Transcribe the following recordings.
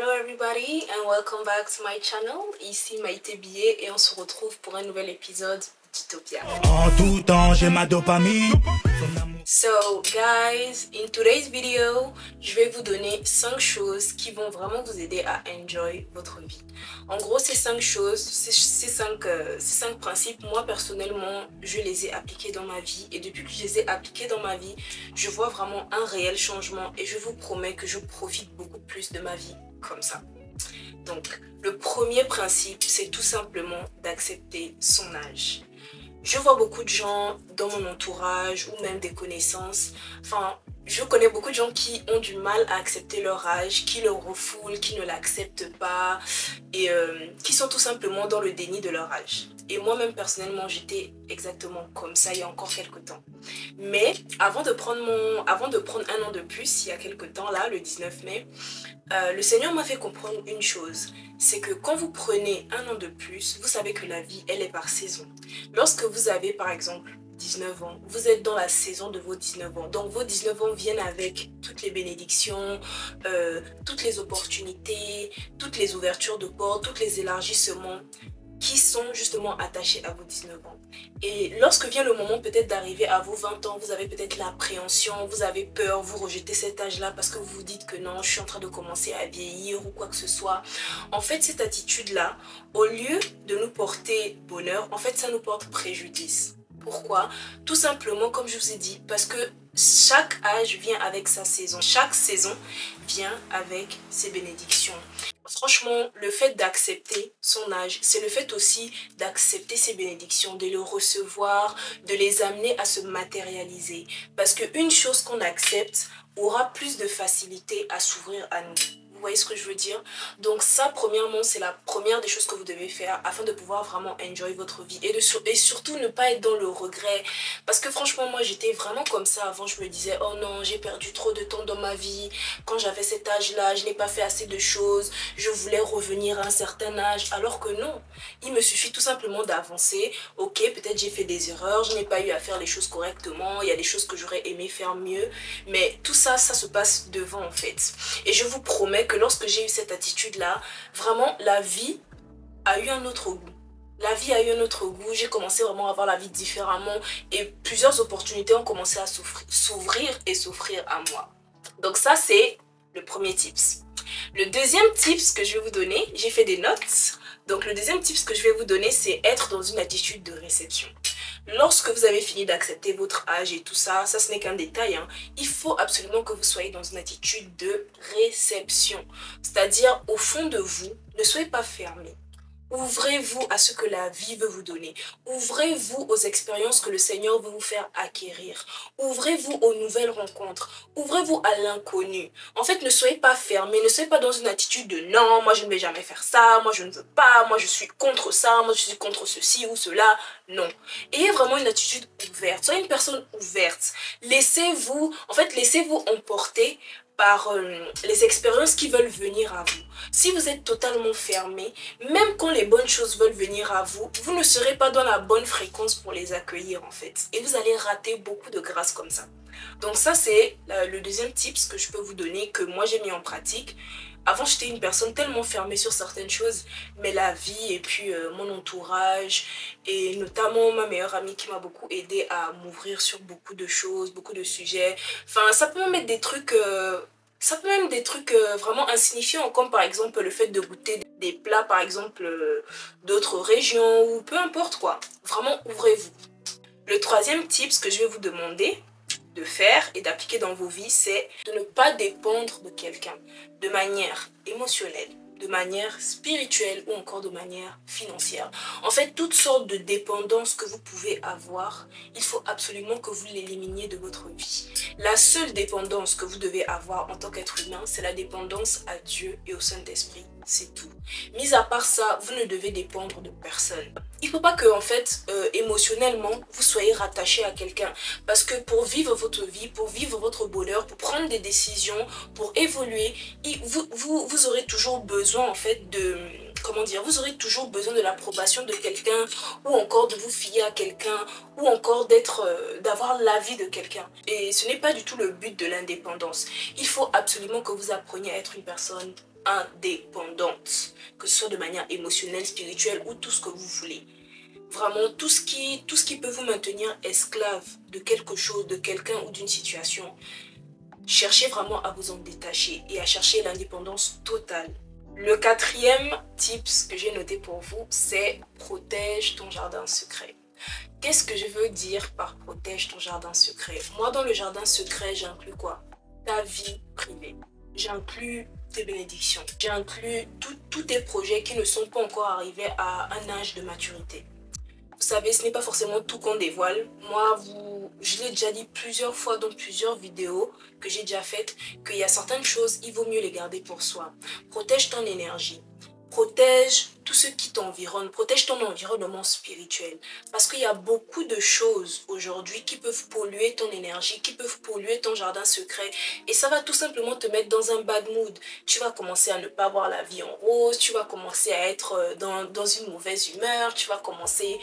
Hello everybody and welcome back to my channel. Ici Maïté Billet et on se retrouve pour un nouvel épisode d'Utopia. En tout temps, j'ai ma dopamine. So guys, in today's video, je vais vous donner 5 choses qui vont vraiment vous aider à enjoy votre vie. En gros, ces 5 choses, ces 5 principes, moi personnellement, je les ai appliqués dans ma vie. Et depuis que je les ai appliqués dans ma vie, je vois vraiment un réel changement. Et je vous promets que je profite beaucoup plus de ma vie comme ça. Donc, le premier principe, c'est tout simplement d'accepter son âge. Je vois beaucoup de gens dans mon entourage ou même des connaissances. Enfin, je connais beaucoup de gens qui ont du mal à accepter leur âge, qui le refoulent, qui ne l'acceptent pas et qui sont tout simplement dans le déni de leur âge. Et moi-même, personnellement, j'étais exactement comme ça il y a encore quelques temps. Mais avant de prendre un an de plus, il y a quelques temps, là, le 19 mai, le Seigneur m'a fait comprendre une chose. C'est que quand vous prenez un an de plus, vous savez que la vie, elle est par saison. Lorsque vous avez, par exemple, 19 ans, vous êtes dans la saison de vos 19 ans. Donc, vos 19 ans viennent avec toutes les bénédictions, toutes les opportunités, toutes les ouvertures de portes, tous les élargissements qui sont justement attachés à vos 19 ans. Et lorsque vient le moment peut-être d'arriver à vos 20 ans, vous avez peut-être l'appréhension, vous avez peur, vous rejetez cet âge-là parce que vous vous dites que non, je suis en train de commencer à vieillir ou quoi que ce soit. En fait, cette attitude-là, au lieu de nous porter bonheur, en fait, ça nous porte préjudice. Pourquoi? Tout simplement, comme je vous ai dit, parce que chaque âge vient avec sa saison. Chaque saison vient avec ses bénédictions. Franchement, le fait d'accepter son âge, c'est le fait aussi d'accepter ses bénédictions, de les recevoir, de les amener à se matérialiser. Parce qu'une chose qu'on accepte aura plus de facilité à s'ouvrir à nous. Vous voyez ce que je veux dire? Donc ça, premièrement, c'est la première des choses que vous devez faire afin de pouvoir vraiment enjoy votre vie et surtout ne pas être dans le regret. Parce que franchement, moi, j'étais vraiment comme ça avant. Je me disais, oh non, j'ai perdu trop de temps dans ma vie. Quand j'avais cet âge-là, je n'ai pas fait assez de choses. Je voulais revenir à un certain âge. Alors que non, il me suffit tout simplement d'avancer. Ok, peut-être j'ai fait des erreurs, je n'ai pas eu à faire les choses correctement. Il y a des choses que j'aurais aimé faire mieux. Mais tout ça, ça se passe devant en fait. Et je vous promets que lorsque j'ai eu cette attitude-là, vraiment, la vie a eu un autre goût. La vie a eu un autre goût, j'ai commencé vraiment à voir la vie différemment et plusieurs opportunités ont commencé à s'ouvrir et s'offrir à moi. Donc ça, c'est le premier tips. Le deuxième tips que je vais vous donner, j'ai fait des notes. Donc le deuxième tips que je vais vous donner, c'est être dans une attitude de réception. Lorsque vous avez fini d'accepter votre âge et tout ça, ça ce n'est qu'un détail, hein, il faut absolument que vous soyez dans une attitude de réception. C'est-à-dire, au fond de vous, ne soyez pas fermé. Ouvrez-vous à ce que la vie veut vous donner. Ouvrez-vous aux expériences que le Seigneur veut vous faire acquérir. Ouvrez-vous aux nouvelles rencontres. Ouvrez-vous à l'inconnu. En fait, ne soyez pas fermé. Ne soyez pas dans une attitude de non, moi je ne vais jamais faire ça, moi je ne veux pas, moi je suis contre ça, moi je suis contre ceci ou cela. Non. Ayez vraiment une attitude ouverte. Soyez une personne ouverte. Laissez-vous emporter par les expériences qui veulent venir à vous. Si vous êtes totalement fermé, même quand les bonnes choses veulent venir à vous, vous ne serez pas dans la bonne fréquence pour les accueillir en fait. Et vous allez rater beaucoup de grâce comme ça. Donc ça c'est le deuxième tips que je peux vous donner, que moi j'ai mis en pratique. Avant, j'étais une personne tellement fermée sur certaines choses, mais la vie et puis mon entourage et notamment ma meilleure amie qui m'a beaucoup aidé à m'ouvrir sur beaucoup de choses, beaucoup de sujets. Enfin, ça peut même être des trucs, vraiment insignifiants, comme par exemple le fait de goûter des plats, par exemple, d'autres régions ou peu importe quoi. Vraiment, ouvrez-vous. Le troisième tips que je vais vous demander de faire et d'appliquer dans vos vies, c'est de ne pas dépendre de quelqu'un de manière émotionnelle, de manière spirituelle ou encore de manière financière. En fait, toutes sortes de dépendances que vous pouvez avoir, il faut absolument que vous l'éliminiez de votre vie. La seule dépendance que vous devez avoir en tant qu'être humain, c'est la dépendance à Dieu et au Saint-Esprit. C'est tout. Mis à part ça, vous ne devez dépendre de personne. Il ne faut pas que, en fait, émotionnellement, vous soyez rattaché à quelqu'un. Parce que pour vivre votre vie, pour vivre votre bonheur, pour prendre des décisions, pour évoluer, vous aurez toujours besoin, en fait, vous aurez toujours besoin de l'approbation de quelqu'un, ou encore de vous fier à quelqu'un, ou encore d'avoir l'avis de quelqu'un. Et ce n'est pas du tout le but de l'indépendance. Il faut absolument que vous appreniez à être une personne indépendante, que ce soit de manière émotionnelle, spirituelle ou tout ce que vous voulez. Vraiment, tout ce qui peut vous maintenir esclave de quelque chose, de quelqu'un ou d'une situation, cherchez vraiment à vous en détacher et à chercher l'indépendance totale. Le quatrième tips que j'ai noté pour vous, c'est protège ton jardin secret. Qu'est-ce que je veux dire par protège ton jardin secret? Moi, dans le jardin secret, j'inclus quoi? Ta vie privée. J'inclus tes bénédictions. J'inclus tous tes projets qui ne sont pas encore arrivés à un âge de maturité. Vous savez, ce n'est pas forcément tout qu'on dévoile. Moi, je l'ai déjà dit plusieurs fois dans plusieurs vidéos que j'ai déjà faites, qu'il y a certaines choses, il vaut mieux les garder pour soi. Protège ton énergie. Protège tout ce qui t'environne, protège ton environnement spirituel. Parce qu'il y a beaucoup de choses aujourd'hui qui peuvent polluer ton énergie, qui peuvent polluer ton jardin secret. Et ça va tout simplement te mettre dans un bad mood. Tu vas commencer à ne pas voir la vie en rose, tu vas commencer à être dans une mauvaise humeur, tu vas commencer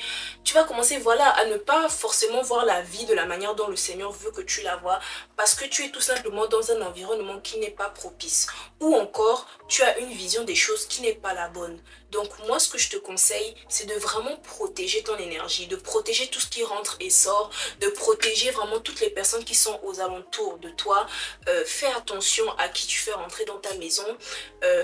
voilà, à ne pas forcément voir la vie de la manière dont le Seigneur veut que tu la vois. Parce que tu es tout simplement dans un environnement qui n'est pas propice. Ou encore, tu as une vision des choses qui n'est pas la bonne. Donc moi, ce que je te conseille, c'est de vraiment protéger ton énergie, de protéger tout ce qui rentre et sort, de protéger vraiment toutes les personnes qui sont aux alentours de toi. Fais attention à qui tu fais rentrer dans ta maison,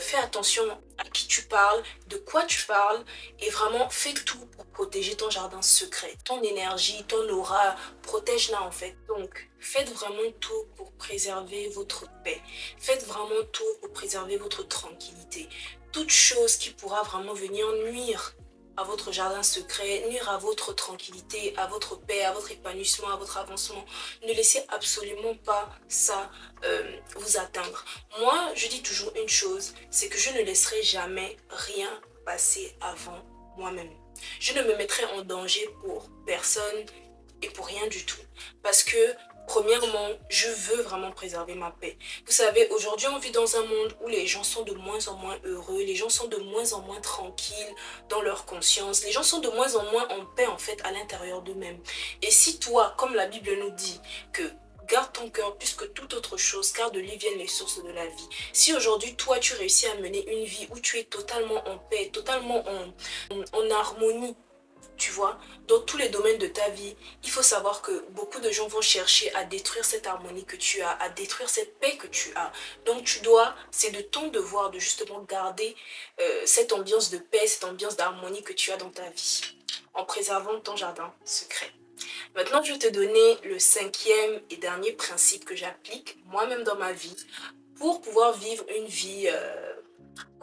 fais attention à qui tu parles, de quoi tu parles, et vraiment fais tout pour protéger ton jardin secret, ton énergie, ton aura, protège-la en fait. Donc, faites vraiment tout pour préserver votre paix. Faites vraiment tout pour préserver votre tranquillité. Toute chose qui pourra vraiment venir nuire à votre jardin secret, nuire à votre tranquillité, à votre paix, à votre épanouissement, à votre avancement. Ne laissez absolument pas ça vous atteindre. Moi, je dis toujours une chose, c'est que je ne laisserai jamais rien passer avant moi-même. Je ne me mettrai en danger pour personne et pour rien du tout. Parce que premièrement, je veux vraiment préserver ma paix. Vous savez, aujourd'hui, on vit dans un monde où les gens sont de moins en moins heureux, les gens sont de moins en moins tranquilles dans leur conscience, les gens sont de moins en moins en paix, en fait, à l'intérieur d'eux-mêmes. Et si toi, comme la Bible nous dit, que garde ton cœur plus que toute autre chose, car de lui viennent les sources de la vie. Si aujourd'hui, toi, tu réussis à mener une vie où tu es totalement en paix, totalement en harmonie, tu vois, dans tous les domaines de ta vie, il faut savoir que beaucoup de gens vont chercher à détruire cette harmonie que tu as, à détruire cette paix que tu as. Donc c'est de ton devoir de justement garder cette ambiance de paix, cette ambiance d'harmonie que tu as dans ta vie, en préservant ton jardin secret. Maintenant, je vais te donner le cinquième et dernier principe que j'applique moi-même dans ma vie pour pouvoir vivre une vie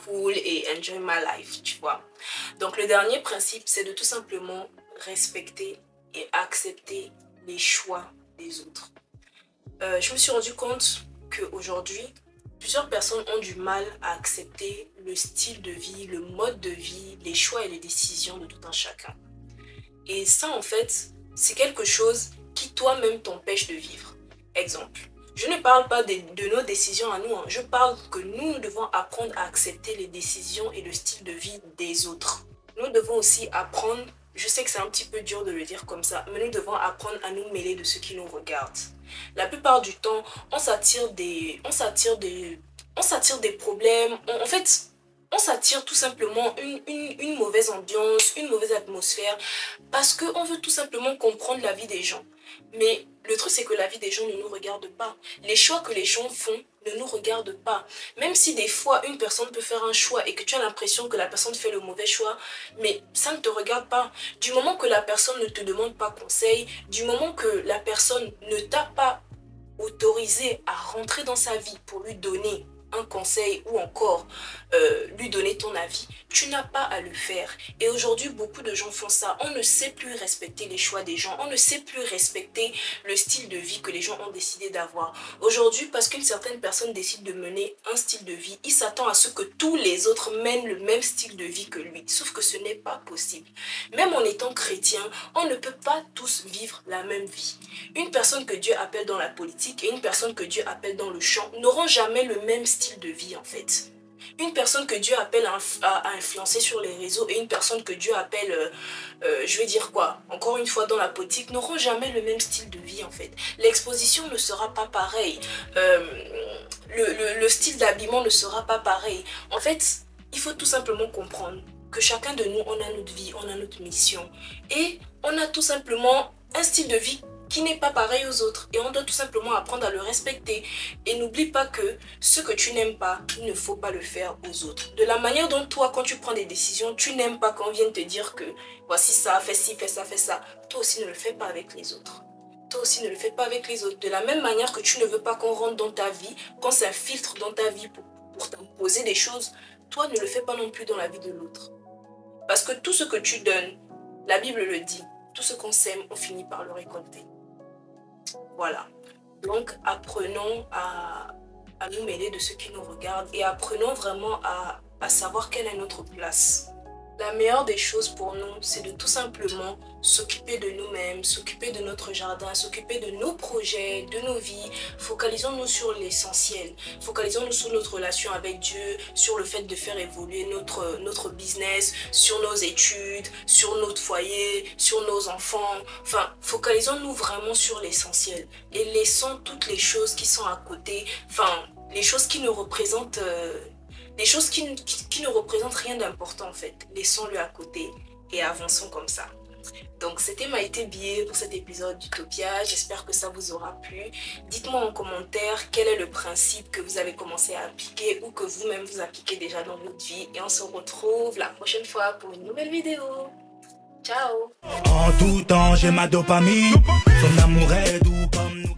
cool et enjoy my life, tu vois. Donc le dernier principe, c'est de tout simplement respecter et accepter les choix des autres. Je me suis rendu compte qu'aujourd'hui, plusieurs personnes ont du mal à accepter le style de vie, le mode de vie, les choix et les décisions de tout un chacun. Et ça, en fait, c'est quelque chose qui toi-même t'empêche de vivre. Exemple. Je ne parle pas de nos décisions à nous, hein. Je parle que nous devons apprendre à accepter les décisions et le style de vie des autres. Nous devons aussi apprendre, je sais que c'est un petit peu dur de le dire comme ça, mais nous devons apprendre à nous mêler de ceux qui nous regardent. La plupart du temps, on s'attire des problèmes, en fait, on s'attire tout simplement une mauvaise ambiance, une mauvaise atmosphère, parce qu'on veut tout simplement comprendre la vie des gens. Mais le truc, c'est que la vie des gens ne nous regarde pas. Les choix que les gens font ne nous regardent pas. Même si des fois, une personne peut faire un choix et que tu as l'impression que la personne fait le mauvais choix, mais ça ne te regarde pas. Du moment que la personne ne te demande pas conseil, du moment que la personne ne t'a pas autorisé à rentrer dans sa vie pour lui donner un conseil ou encore lui donner ton avis, tu n'as pas à le faire. Et aujourd'hui, beaucoup de gens font ça. On ne sait plus respecter les choix des gens. On ne sait plus respecter le style de vie que les gens ont décidé d'avoir. Aujourd'hui, parce qu'une certaine personne décide de mener un style de vie, il s'attend à ce que tous les autres mènent le même style de vie que lui. Sauf que ce n'est pas possible. Même en étant chrétien, on ne peut pas tous vivre la même vie. Une personne que Dieu appelle dans la politique et une personne que Dieu appelle dans le chant n'auront jamais le même style de vie en fait. Une personne que Dieu appelle à influencer sur les réseaux et une personne que Dieu appelle, je vais dire quoi, encore une fois dans la politique, n'auront jamais le même style de vie en fait. L'exposition ne sera pas pareille. Le style d'habillement ne sera pas pareil. En fait, il faut tout simplement comprendre que chacun de nous, on a notre vie, on a notre mission. Et on a tout simplement un style de vie qui n'est pas pareil aux autres. Et on doit tout simplement apprendre à le respecter. Et n'oublie pas que ce que tu n'aimes pas, il ne faut pas le faire aux autres. De la manière dont toi, quand tu prends des décisions, tu n'aimes pas qu'on vienne te dire que voici ça, fais ci, fais ça, fais ça. Toi aussi ne le fais pas avec les autres. Toi aussi ne le fais pas avec les autres. De la même manière que tu ne veux pas qu'on rentre dans ta vie, qu'on s'infiltre dans ta vie pour t'imposer des choses, toi ne le fais pas non plus dans la vie de l'autre. Parce que tout ce que tu donnes, la Bible le dit, tout ce qu'on sème, on finit par le récolter. Voilà. Donc, apprenons à nous mêler de ceux qui nous regardent et apprenons vraiment à savoir quelle est notre place. La meilleure des choses pour nous, c'est de tout simplement s'occuper de nous-mêmes, s'occuper de notre jardin, s'occuper de nos projets, de nos vies. Focalisons-nous sur l'essentiel. Focalisons-nous sur notre relation avec Dieu, sur le fait de faire évoluer notre business, sur nos études, sur notre foyer, sur nos enfants. Enfin, focalisons-nous vraiment sur l'essentiel et laissons toutes les choses qui sont à côté, enfin, les choses qui ne représentent... des choses qui ne représentent rien d'important en fait. Laissons-le à côté et avançons comme ça. Donc c'était Maïté Bié pour cet épisode d'Utopia. J'espère que ça vous aura plu. Dites-moi en commentaire quel est le principe que vous avez commencé à appliquer ou que vous-même vous appliquez déjà dans votre vie. Et on se retrouve la prochaine fois pour une nouvelle vidéo. Ciao! En tout temps, j'ai ma dopamine. Son amour est doux comme nous.